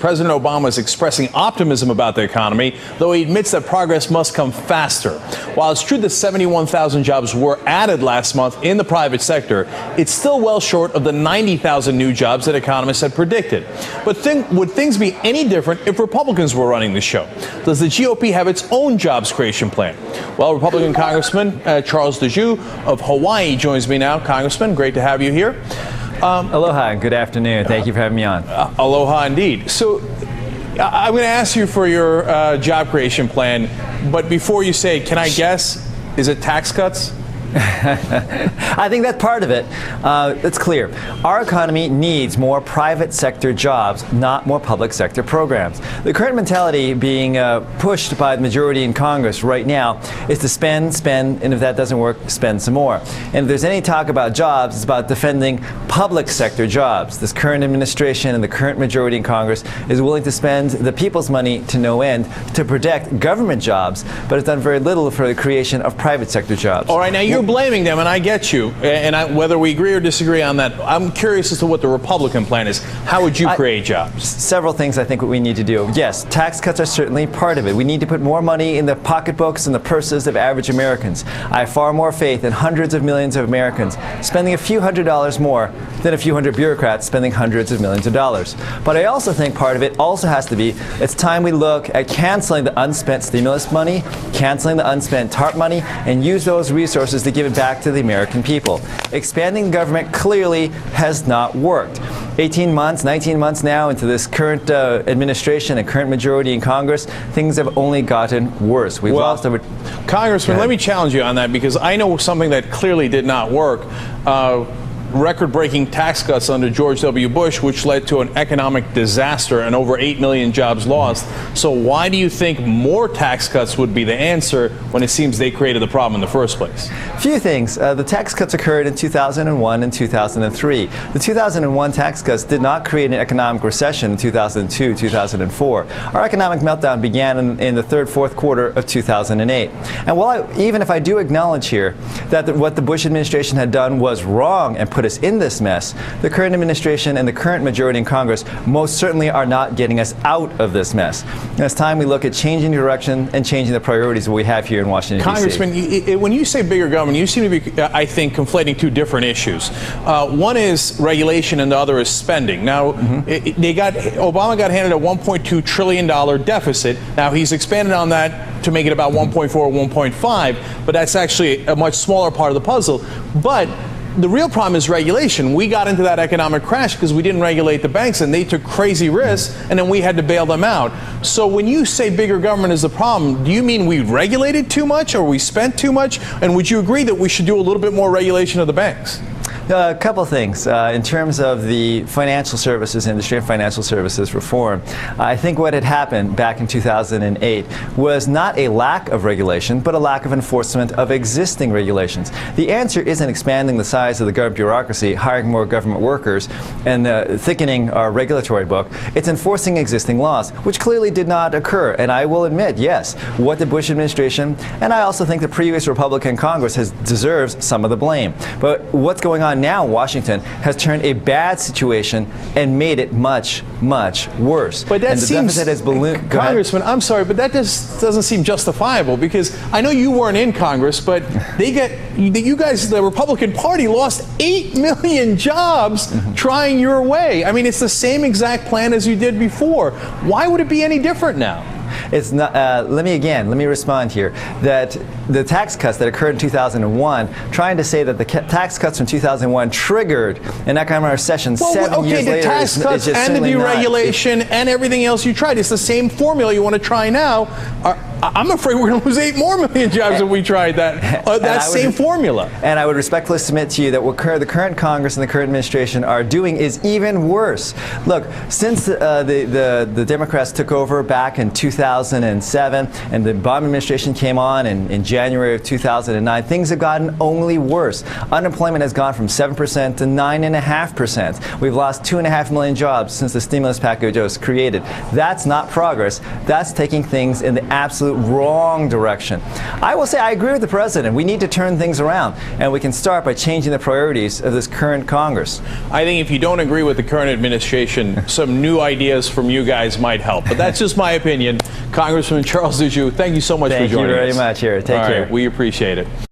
President Obama is expressing optimism about the economy, though he admits that progress must come faster. While it's true that 71,000 jobs were added last month in the private sector, it's still well short of the 90,000 new jobs that economists had predicted. But would things be any different if Republicans were running the show? Does the GOP have its own jobs creation plan? Well, Republican Congressman Charles Djou of Hawaii joins me now. Congressman, great to have you here. Aloha, good afternoon. Thank you for having me on. Aloha indeed. So I'm going to ask you for your job creation plan, but before you say, can I guess, is it tax cuts? I think that's part of it. It's clear. Our economy needs more private sector jobs, not more public sector programs. The current mentality being pushed by the majority in Congress right now is to spend, and if that doesn't work, spend some more. And if there's any talk about jobs, it's about defending public sector jobs. This current administration and the current majority in Congress is willing to spend the people's money to no end to protect government jobs, but it's done very little for the creation of private sector jobs. All right, now you're blaming them, and I get you. And whether we agree or disagree on that, I'm curious as to what the Republican plan is. How would you create jobs? Several things I think what we need to do. Yes, tax cuts are certainly part of it. We need to put more money in the pocketbooks and the purses of average Americans. I have far more faith in hundreds of millions of Americans spending a few $100s more than a few hundred bureaucrats spending hundreds of millions of dollars. But I also think part of it also has to be, it's time we look at canceling the unspent stimulus money, canceling the unspent TARP money, and use those resources to give it back to the American people. Expanding the government clearly has not worked. 18 months, 19 months now into this current administration and current majority in Congress, things have only gotten worse. We've lost over... Congressman, let me challenge you on that, because I know something that clearly did not work. Record-breaking tax cuts under George W. Bush, which led to an economic disaster and over 8 million jobs lost. So why do you think more tax cuts would be the answer when it seems they created the problem in the first place? Few things. The tax cuts occurred in 2001 and 2003. The 2001 tax cuts did not create an economic recession in 2002, 2004. Our economic meltdown began in the third, fourth quarter of 2008. And even if I do acknowledge here that what the Bush administration had done was wrong and put us in this mess, the current administration and the current majority in Congress most certainly are not getting us out of this mess. And it's time we look at changing direction and changing the priorities that we have here in Washington, Congressman, D.C. When you say bigger government, you seem to be, I think, conflating two different issues. One is regulation and the other is spending. Now, Obama got handed a $1.2 trillion deficit. Now, he's expanded on that to make it about 1.4 or 1.5, but that's actually a much smaller part of the puzzle. But the real problem is regulation. We got into that economic crash because we didn't regulate the banks, and they took crazy risks, and then we had to bail them out. So when you say bigger government is the problem, do you mean we regulated too much or we spent too much? And would you agree that we should do a little bit more regulation of the banks? A couple of things. In terms of the financial services industry and financial services reform, I think what had happened back in 2008 was not a lack of regulation, but a lack of enforcement of existing regulations. The answer isn't expanding the size of the government bureaucracy, hiring more government workers, and thickening our regulatory book. It's enforcing existing laws, which clearly did not occur. And I will admit, yes, what the Bush administration, and I also think the previous Republican Congress deserves some of the blame. But what's going on now in Washington has turned a bad situation and made it much, much worse. But that seems, Congressman, I'm sorry, but that just doesn't seem justifiable, because I know you weren't in Congress, but you guys, the Republican Party, lost 8 million jobs trying your way. I mean, it's the same exact plan as you did before. Why would it be any different now? It's not. Let me respond here. That the tax cuts that occurred in 2001, trying to say that the tax cuts from 2001 triggered an economic recession 7 years later. The tax cuts and the deregulation and everything else you tried, it's the same formula you want to try now. I'm afraid we're going to lose 8 more million jobs if we tried that same formula. And I would respectfully submit to you that what the current Congress and the current administration are doing is even worse. Look, since the Democrats took over back in 2007 and the Obama administration came on in January of 2009, things have gotten only worse. Unemployment has gone from 7% to 9.5%. We've lost 2.5 million jobs since the stimulus package was created. That's not progress. That's taking things in the absolute absolute wrong direction. I will say I agree with the president. We need to turn things around, and we can start by changing the priorities of this current Congress. I think if you don't agree with the current administration, some new ideas from you guys might help. But that's just my opinion. Congressman Charles Djou, thank you so much for joining us. Thank you very much, here. Take care. We appreciate it.